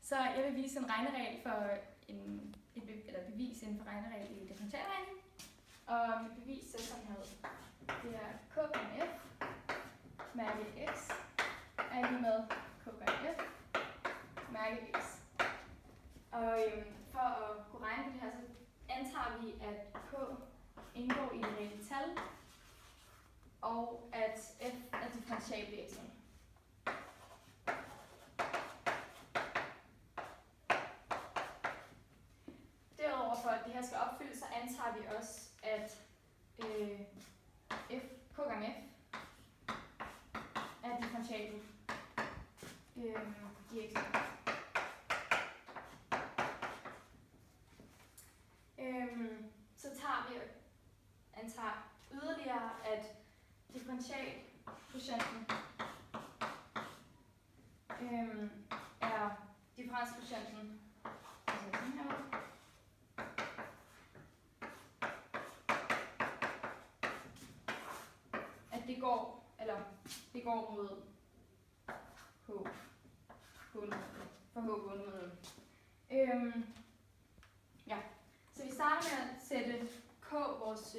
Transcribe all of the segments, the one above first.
Så jeg vil vise en regneregel for bevis inden for regneregel i differentialregning. Og mit bevis ser sådan her ud. Det er k gange f, mærke x, er lige med k gange f, mærke x. Og for at kunne regne på det her, så antager vi, at k indgår i det reelle tal, og at f er differentiabel i x'en. Derudover for at det her skal opfyldes, så antager vi også, at k gange f er differentiabel i x'en. Så tager vi antager yderligere, at differentialprocenten er differensprocenten, altså sådan her ud. At det går mod h bundet med 0. Ja. Så vi starter med at sætte k, vores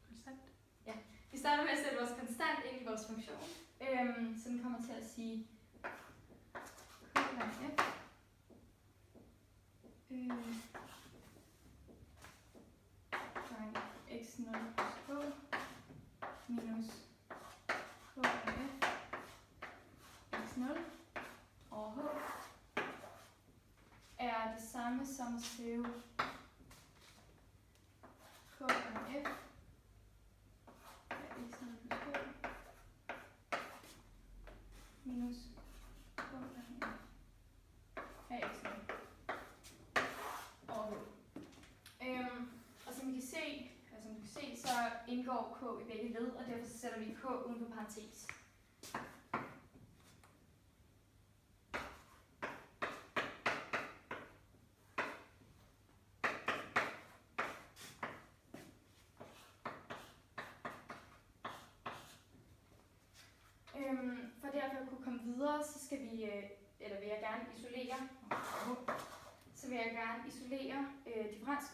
konstant. Ja, vi starter med at sætte vores konstant ind i vores funktion. Så den kommer til at sige k gange f gange x0 plus h minus k gange f x0 over h er det samme som at skrive k gange f er x0 plus h minus k gange f er x0 over h. Og som du kan se, så indgår k i begge led, og derfor sætter vi k uden for parentes. For derfor at kunne komme videre, så skal vi, vil jeg gerne isolere differens,